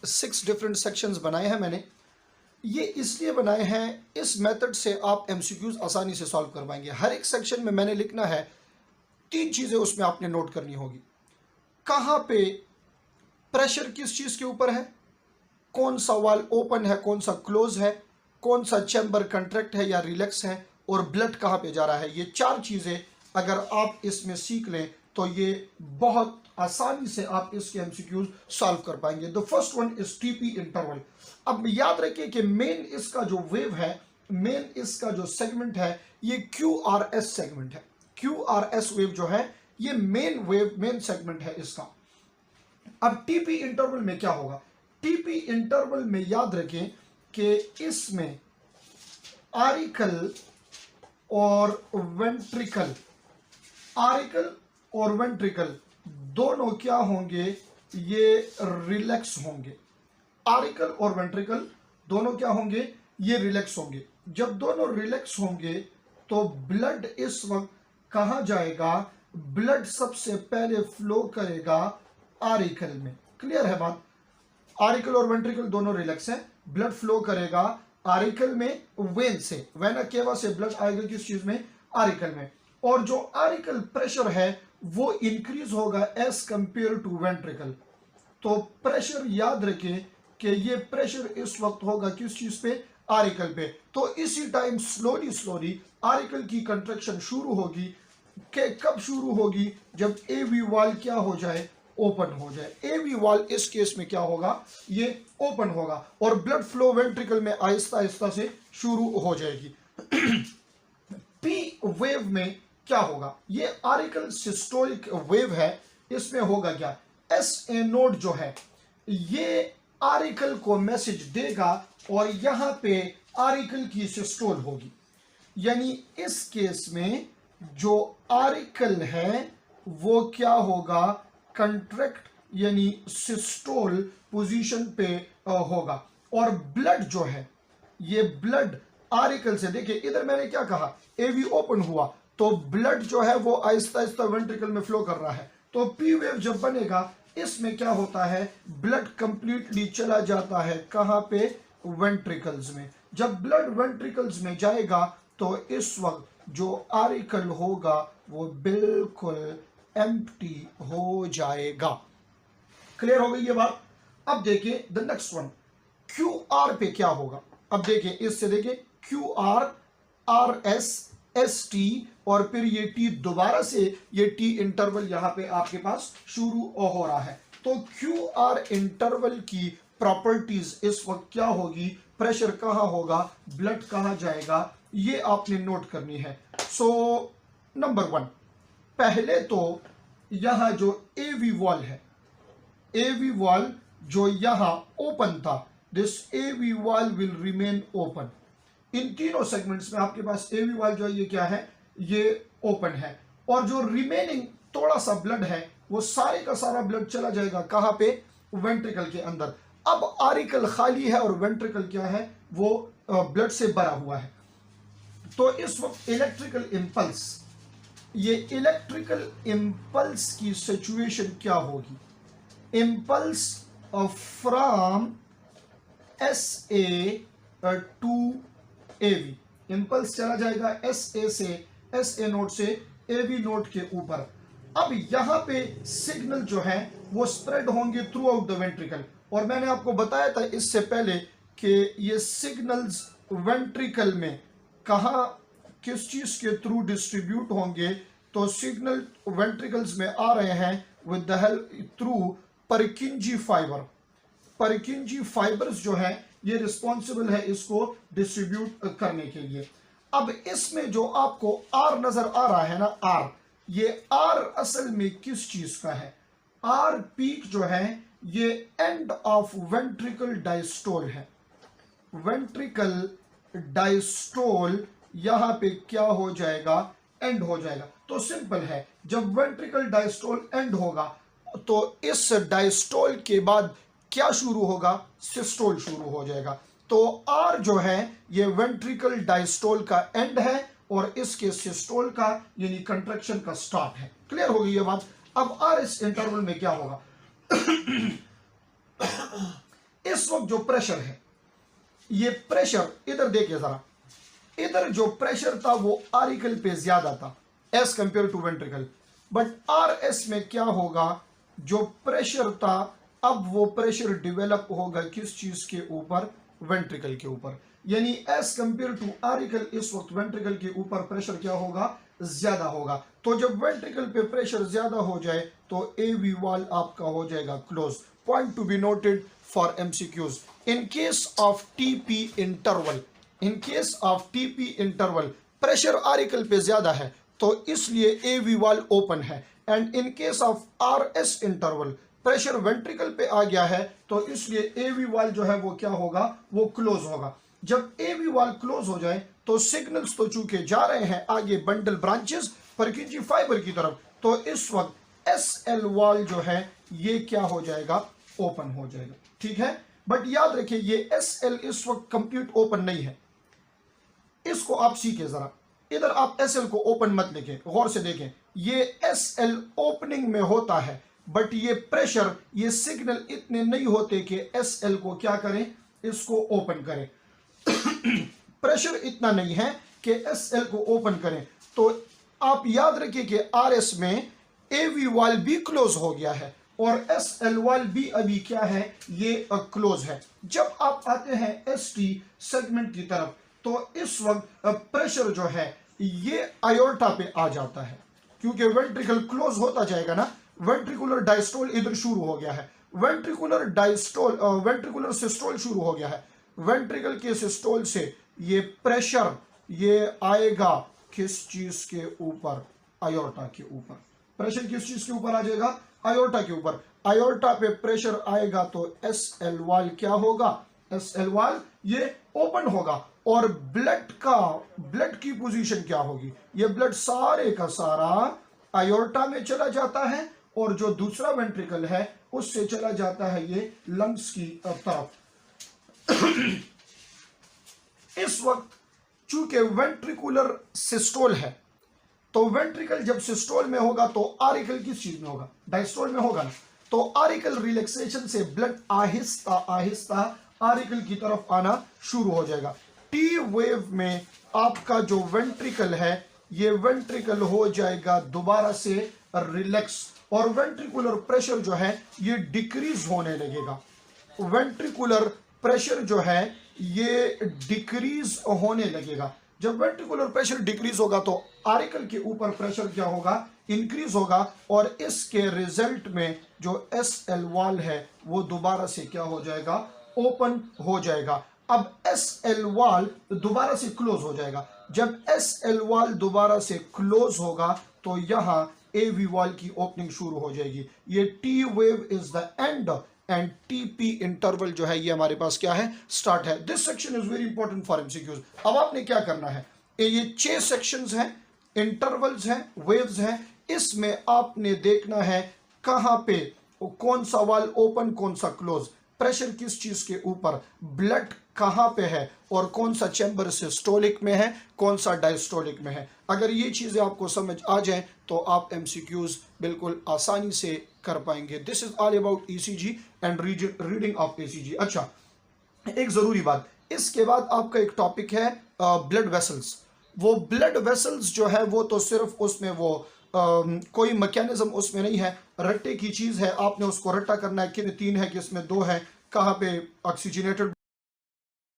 6 different sections बनाए हैं मैंने। ये इसलिए बनाए हैं, इस मेथड से आप एमसीक्यूज आसानी से सॉल्व कर पाएंगे। हर एक सेक्शन में मैंने लिखना है 3 चीज़ें उसमें आपने नोट करनी होगी। कहाँ पे प्रेशर किस चीज़ के ऊपर है, कौन सा वाल ओपन है कौन सा क्लोज है, कौन सा चैम्बर कंट्रैक्ट है या रिलैक्स है, और ब्लड कहाँ पे जा रहा है। ये 4 चीज़ें अगर आप इसमें सीख लें तो ये बहुत आसानी से आप इसके एमसीक्यूज सॉल्व कर पाएंगे। The first one is TP interval. अब याद रखिए कि मेन इसका जो वेव है, मेन इसका जो सेगमेंट है, ये क्यूआरएस सेगमेंट है। क्यूआरएस वेव जो है ये मेन वेव, मेन सेगमेंट है इसका। अब टीपी इंटरवल में क्या होगा, टीपी इंटरवल में याद रखें कि इसमें आरिकल और वेंट्रिकल, आरिकल और वेंट्रिकल दोनों क्या होंगे, ये रिलैक्स होंगे। आरिकल और वेंट्रिकल दोनों क्या होंगे, ये रिलैक्स होंगे। जब दोनों रिलैक्स होंगे तो ब्लड इस वक्त कहाँ जाएगा, ब्लड सबसे पहले फ्लो करेगा आरिकल में। क्लियर है बात, आरिकल और वेंट्रिकल दोनों रिलैक्स है, ब्लड फ्लो करेगा आरिकल में, वेन से, वेना केवा से ब्लड आएगा किस चीज में, आरिकल में। और जो आरिकल प्रेशर है वो इंक्रीज होगा एज कंपेयर टू वेंट्रिकल। तो प्रेशर याद रखें कि ये प्रेशर इस वक्त होगा किस चीज पे, आरिकल पे। तो इसी टाइम स्लोली स्लोली आरिकल की कंट्रैक्शन शुरू होगी। कि कब शुरू होगी, जब एवी वॉल क्या हो जाए, ओपन हो जाए। एवी वॉल इस केस में क्या होगा, ये ओपन होगा और ब्लड फ्लो वेंट्रिकल में आहिस्ता आहिस्ता से शुरू हो जाएगी। पी वेव में क्या होगा, ये आरिकल सिस्टोलिक वेव है, इसमें होगा क्या, एस ए नोड जो है ये आरिकल को मैसेज देगा और यहां पे आरिकल की सिस्टोल होगी। यानी इस केस में जो आरिकल है वो क्या होगा, कंट्रैक्ट यानी सिस्टोल पोजीशन पे होगा। और ब्लड जो है, ये ब्लड आरिकल से, देखिए इधर मैंने क्या कहा, एवी ओपन हुआ तो ब्लड जो है वो आहिस्ता आहिस्ता वेंट्रिकल में फ्लो कर रहा है। तो पी वेव जब बनेगा इसमें क्या होता है, ब्लड कंप्लीटली चला जाता है कहां पे, वेंट्रिकल्स में। जब ब्लड वेंट्रिकल्स में जाएगा तो इस वक्त जो आरिकल होगा वो बिल्कुल एम्प्टी हो जाएगा। क्लियर हो गई ये बात। अब देखिए the next one, Q R पे क्या होगा। अब देखिए इससे देखिए Q R, R S, S T और फिर ये टी दोबारा से, ये टी इंटरवल यहां पे आपके पास शुरू हो रहा है। तो क्यू आर इंटरवल की प्रॉपर्टीज इस वक्त क्या होगी, प्रेशर कहां होगा, ब्लड कहां जाएगा, ये आपने नोट करनी है। सो नंबर 1, पहले तो यहां जो एवी वॉल है, एवी वॉल जो यहां ओपन था, this AV wall will remain open. इन तीनों सेगमेंट्स में आपके पास एवी वॉल जो है ये क्या है, ये ओपन है। और जो रिमेनिंग थोड़ा सा ब्लड है वो सारे का सारा ब्लड चला जाएगा कहां पे, वेंट्रिकल के अंदर। अब आरिकल खाली है और वेंट्रिकल क्या है, वो ब्लड से भरा हुआ है। तो इस वक्त इलेक्ट्रिकल इंपल्स, ये इलेक्ट्रिकल इंपल्स की सिचुएशन क्या होगी, impulse from S A to AV, impulse चला जाएगा एस ए से, एस ए नोड से एवी नोड के ऊपर। अब यहां पे सिग्नल जो है वो स्प्रेड होंगे थ्रू आउट द वेंट्रिकल। और मैंने आपको बताया था इससे पहले कि ये सिग्नल्स वेंट्रिकल में कहा, किस चीज के थ्रू डिस्ट्रीब्यूट होंगे, तो सिग्नल वेंट्रिकल्स में आ रहे हैं with the help through परकिंजी fibre. परकिंजी fibres जो है ये रिस्पॉन्सिबल है इसको डिस्ट्रीब्यूट करने के लिए। अब इसमें जो आपको आर नजर आ रहा है ना, आर, ये आर असल में किस चीज का है, आर पीक जो है ये एंड ऑफ वेंट्रिकल डायस्टोल है। वेंट्रिकल डायस्टोल यहां पे क्या हो जाएगा, एंड हो जाएगा। तो सिंपल है, जब वेंट्रिकल डायस्टोल एंड होगा तो इस डायस्टोल के बाद क्या शुरू होगा, सिस्टोल शुरू हो जाएगा। तो आर जो है ये वेंट्रिकल डायस्टोल का एंड है और इसके सिस्टोल का यानी कंट्रैक्शन का स्टार्ट है। क्लियर हो गई ये बात। अब आर इस इंटरवल में क्या होगा, इस वक्त जो प्रेशर है, ये प्रेशर इधर देखिए जरा, इधर जो प्रेशर था वो आरिकल पे ज्यादा था as compared to ventricle, but R S में क्या होगा, जो प्रेशर था अब वो प्रेशर डेवलप होगा किस चीज के ऊपर, वेंट्रिकल के ऊपर। यानी एज कंपेयर टू आरिकल इस वक्त वेंट्रिकल के ऊपर प्रेशर क्या होगा, ज्यादा होगा। तो जब वेंट्रिकल पे प्रेशर ज्यादा हो जाए तो एवी वॉल आपका हो जाएगा close. Point to be noted for MCQs, in case of TP interval, in case of TP interval pressure auricle पे ज्यादा है तो इसलिए एवी वॉल ओपन है, and in case of RS interval pressure ventricle पे आ गया है तो इसलिए एवी वॉल जो है वो क्या होगा, वो क्लोज होगा। जब एवी वॉल क्लोज हो जाए तो सिग्नल्स तो चूंकि जा रहे हैं आगे बंडल ब्रांचेस परकिंजी फाइबर की तरफ, तो इस वक्त एस एल वॉल जो है ये क्या हो जाएगा, ओपन हो जाएगा। ठीक है, बट याद रखिए ये एस एल इस वक्त कंप्लीट ओपन नहीं है, इसको आप सीखे जरा। इधर आप एस एल को ओपन मत लिखें, गौर से देखें, ये एस एल ओपनिंग में होता है बट ये प्रेशर, ये सिग्नल इतने नहीं होते कि एस एल को क्या करें, इसको ओपन करें। प्रेशर इतना नहीं है कि एस एल को ओपन करें। तो आप याद रखिए कि आर एस में एवी वॉल भी क्लोज हो गया है और एस एल वॉल भी अभी क्या है, ये क्लोज है। जब आप आते हैं एस टी सेगमेंट की तरफ तो इस वक्त प्रेशर जो है ये आयोर्टा पे आ जाता है, क्योंकि वेंट्रिकल क्लोज होता जाएगा ना। वेंट्रिकुलर डायस्टोल इधर शुरू हो गया है, वेंट्रिकुलर डायस्टोल वेंट्रिकुलर सिस्टोल शुरू हो गया है। वेंट्रिकल के सिस्टोल से ये प्रेशर ये आएगा किस चीज के ऊपर, आयोर्टा के ऊपर। प्रेशर किस चीज के ऊपर आ जाएगा, आयोर्टा के ऊपर। आयोर्टा पे प्रेशर आएगा तो एस एल वॉल क्या होगा, एस एल वॉल ये ओपन होगा और ब्लड की पोजीशन क्या होगी, ये ब्लड सारे का सारा आयोर्टा में चला जाता है और जो दूसरा वेंट्रिकल है उससे चला जाता है ये लंग्स की तरफ। इस वक्त चूंकि वेंट्रिकुलर सिस्टोल है तो वेंट्रिकल जब सिस्टोल में होगा तो आरिकल किस चीज में होगा, डायस्टोल में होगा ना। तो आरिकल रिलैक्सेशन से ब्लड आहिस्ता आहिस्ता आरिकल की तरफ आना शुरू हो जाएगा। टी वेव में आपका जो वेंट्रिकल है ये वेंट्रिकल हो जाएगा दोबारा से रिलैक्स और वेंट्रिकुलर प्रेशर जो है ये डिक्रीज होने लगेगा। वेंट्रिकुलर प्रेशर जो है ये डिक्रीज होने लगेगा। जब वेंट्रिकुलर प्रेशर डिक्रीज होगा तो आरिकल के ऊपर प्रेशर क्या होगा, इंक्रीज होगा और इसके रिजल्ट में जो एस एल वॉल है वो दोबारा से क्या हो जाएगा, ओपन हो जाएगा। अब एस एल वॉल दोबारा से क्लोज हो जाएगा। जब एस एल वॉल दोबारा से क्लोज होगा तो यहां एवी वॉल की ओपनिंग शुरू हो जाएगी। ये T wave is the end and TP interval जो है ये हमारे पास क्या है, स्टार्ट है। This section is very important for MCQs. अब आपने क्या करना है, ये 6 सेक्शंस हैं, इंटरवल्स हैं, वेव्स हैं, इसमें आपने देखना है कहां पे कौन सा वॉल ओपन कौन सा क्लोज, प्रेशर किस चीज के ऊपर, ब्लड कहां पे है और कौन सा चैम्बर सिस्टोलिक में है कौन सा डायस्टोलिक में है। अगर ये चीजें आपको समझ आ जाएं तो आप एमसीक्यूज बिल्कुल आसानी से कर पाएंगे। This is all about ECG and reading of ECG. अच्छा, एक जरूरी बात, इसके बाद आपका एक टॉपिक है ब्लड वेसल्स। वो ब्लड वेसल्स जो है वो तो सिर्फ उसमें वो कोई मैकेनिज्म उसमें नहीं है, रट्टे की चीज है, आपने उसको रट्टा करना है कि 3 है कि इसमें 2 है, कहाँ पे ऑक्सीजनेटेड